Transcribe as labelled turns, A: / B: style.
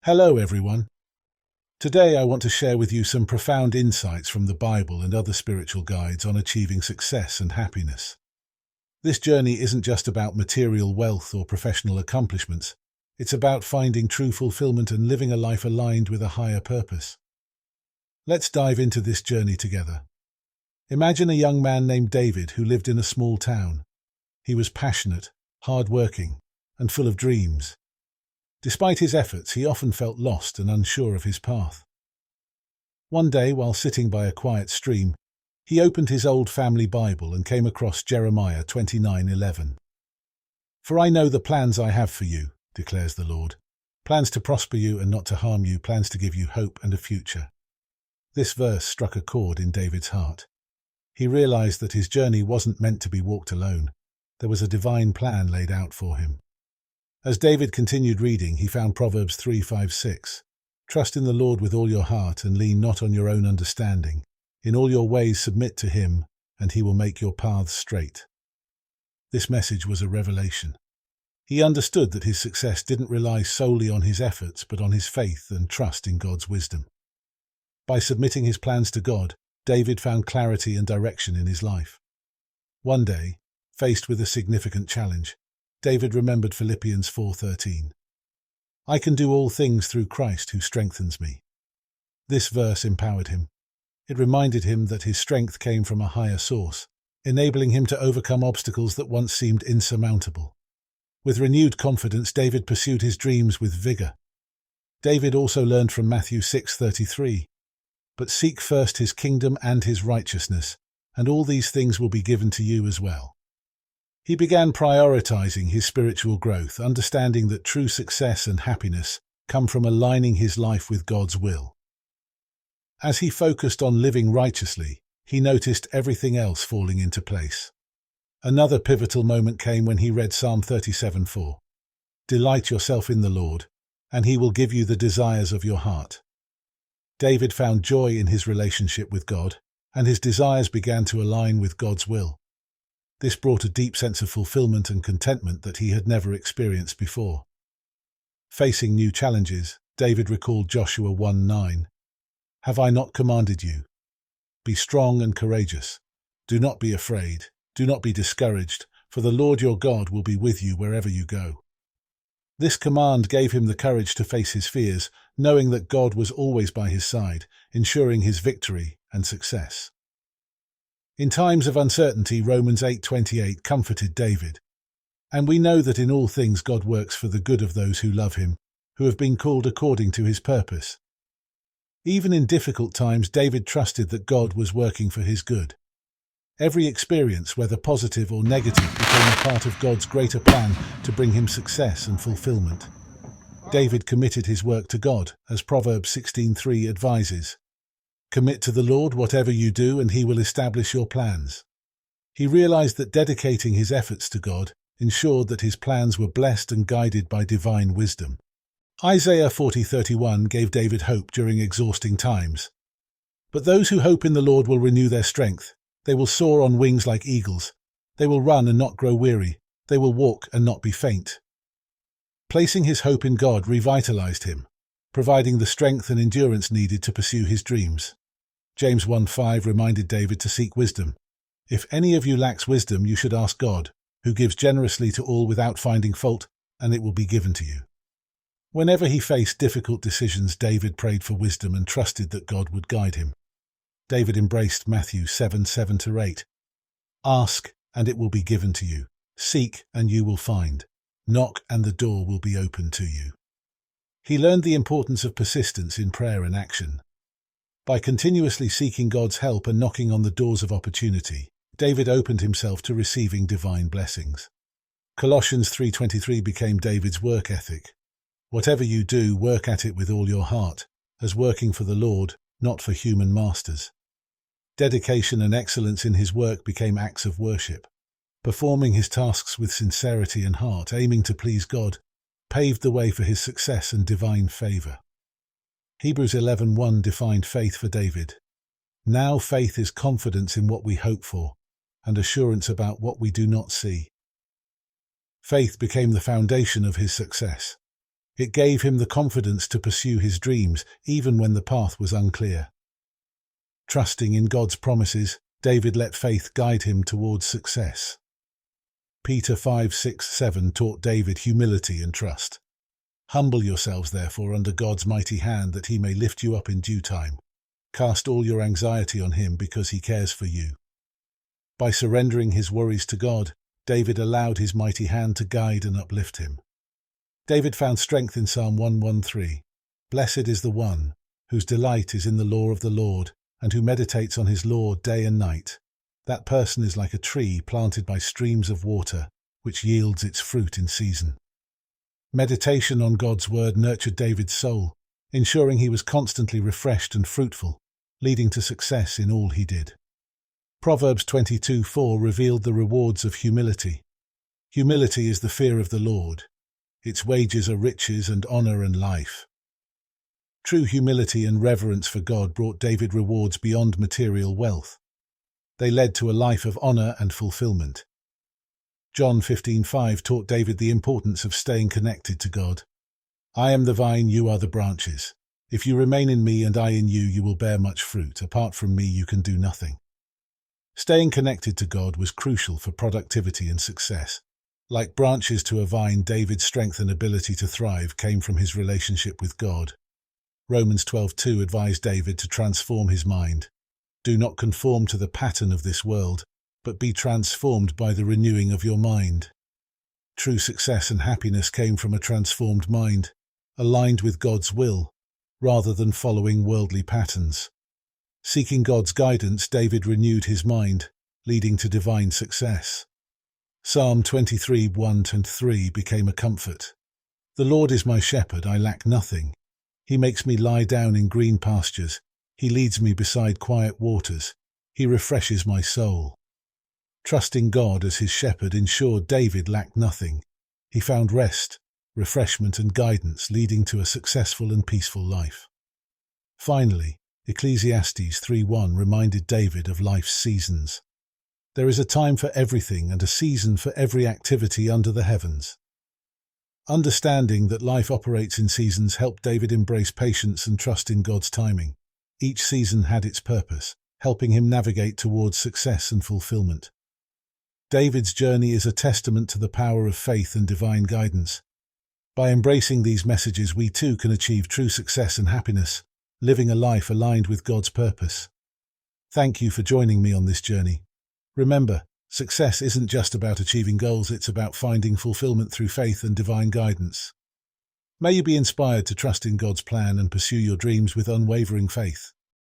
A: Hello everyone. Today I want to share with you some profound insights from the Bible and other spiritual guides on achieving success and happiness. This journey isn't just about material wealth or professional accomplishments. It's about finding true fulfillment and living a life aligned with a higher purpose. Let's dive into this journey together. Imagine a young man named David who lived in a small town. He was passionate, hard-working, and full of dreams. Despite his efforts, he often felt lost and unsure of his path. One day, while sitting by a quiet stream, he opened his old family Bible and came across Jeremiah 29:11. "For I know the plans I have for you, declares the Lord, plans to prosper you and not to harm you, plans to give you hope and a future." This verse struck a chord in David's heart. He realized that his journey wasn't meant to be walked alone. There was a divine plan laid out for him. As David continued reading, he found Proverbs 3:5-6. "Trust in the Lord with all your heart and lean not on your own understanding. In all your ways submit to him, and he will make your paths straight." This message was a revelation. He understood that his success didn't rely solely on his efforts, but on his faith and trust in God's wisdom. By submitting his plans to God, David found clarity and direction in his life. One day, faced with a significant challenge, David remembered Philippians 4:13. "I can do all things through Christ who strengthens me." This verse empowered him. It reminded him that his strength came from a higher source, enabling him to overcome obstacles that once seemed insurmountable. With renewed confidence, David pursued his dreams with vigor. David also learned from Matthew 6:33, "But seek first his kingdom and his righteousness, and all these things will be given to you as well." He began prioritizing his spiritual growth, understanding that true success and happiness come from aligning his life with God's will. As he focused on living righteously, he noticed everything else falling into place. Another pivotal moment came when he read Psalm 37:4. "Delight yourself in the Lord, and he will give you the desires of your heart." David found joy in his relationship with God, and his desires began to align with God's will. This brought a deep sense of fulfillment and contentment that he had never experienced before. Facing new challenges, David recalled Joshua 1:9. "Have I not commanded you? Be strong and courageous. Do not be afraid. Do not be discouraged, for the Lord your God will be with you wherever you go." This command gave him the courage to face his fears, knowing that God was always by his side, ensuring his victory and success. In times of uncertainty, Romans 8:28 comforted David. "And we know that in all things God works for the good of those who love him, who have been called according to his purpose." Even in difficult times, David trusted that God was working for his good. Every experience, whether positive or negative, became a part of God's greater plan to bring him success and fulfillment. David committed his work to God, as Proverbs 16:3 advises. "Commit to the Lord whatever you do, and he will establish your plans." He realized that dedicating his efforts to God ensured that his plans were blessed and guided by divine wisdom. Isaiah 40:31 gave David hope during exhausting times. "But those who hope in the Lord will renew their strength. They will soar on wings like eagles. They will run and not grow weary. They will walk and not be faint." Placing his hope in God revitalized him, providing the strength and endurance needed to pursue his dreams. James 1:5 reminded David to seek wisdom. "If any of you lacks wisdom, you should ask God, who gives generously to all without finding fault, and it will be given to you." Whenever he faced difficult decisions, David prayed for wisdom and trusted that God would guide him. David embraced Matthew 7:7-8. "Ask, and it will be given to you. Seek, and you will find. Knock, and the door will be opened to you." He learned the importance of persistence in prayer and action. By continuously seeking God's help and knocking on the doors of opportunity, David opened himself to receiving divine blessings. Colossians 3:23 became David's work ethic. "Whatever you do, work at it with all your heart, as working for the Lord, not for human masters." Dedication and excellence in his work became acts of worship. Performing his tasks with sincerity and heart, aiming to please God, paved the way for his success and divine favor. Hebrews 11:1 defined faith for David. "Now faith is confidence in what we hope for, and assurance about what we do not see." Faith became the foundation of his success. It gave him the confidence to pursue his dreams, even when the path was unclear. Trusting in God's promises, David let faith guide him towards success. Peter 5:6-7 taught David humility and trust. Humble yourselves, therefore, under God's mighty hand, that he may lift you up in due time. Cast all your anxiety on him, because he cares for you. By surrendering his worries to God, David allowed his mighty hand to guide and uplift him. David found strength in Psalm 113. Blessed is the one whose delight is in the law of the Lord, and who meditates on his law day and night. That person is like a tree planted by streams of water, which yields its fruit in season. Meditation on God's word nurtured David's soul, ensuring he was constantly refreshed and fruitful, leading to success in all he did. Proverbs 22:4 revealed the rewards of humility. Humility is the fear of the Lord. Its wages are riches and honor and life. True humility and reverence for God brought David rewards beyond material wealth. They led to a life of honor and fulfillment. John 15:5 taught David the importance of staying connected to God. I am the vine, you are the branches. If you remain in me and I in you, you will bear much fruit. Apart from me, you can do nothing. Staying connected to God was crucial for productivity and success. Like branches to a vine, David's strength and ability to thrive came from his relationship with God. Romans 12:2 advised David to transform his mind. Do not conform to the pattern of this world, but be transformed by the renewing of your mind. True success and happiness came from a transformed mind, aligned with God's will, rather than following worldly patterns. Seeking God's guidance, David renewed his mind, leading to divine success. Psalm 23:1-3 became a comfort. The Lord is my shepherd, I lack nothing. He makes me lie down in green pastures. He leads me beside quiet waters. He refreshes my soul. Trusting God as his shepherd ensured David lacked nothing. He found rest, refreshment and guidance, leading to a successful and peaceful life. Finally, Ecclesiastes 3:1 reminded David of life's seasons. There is a time for everything and a season for every activity under the heavens. Understanding that life operates in seasons helped David embrace patience and trust in God's timing. Each season had its purpose, helping him navigate towards success and fulfillment. David's journey is a testament to the power of faith and divine guidance. By embracing these messages, we too can achieve true success and happiness, living a life aligned with God's purpose. Thank you for joining me on this journey. Remember, success isn't just about achieving goals, it's about finding fulfillment through faith and divine guidance. May you be inspired to trust in God's plan and pursue your dreams with unwavering faith.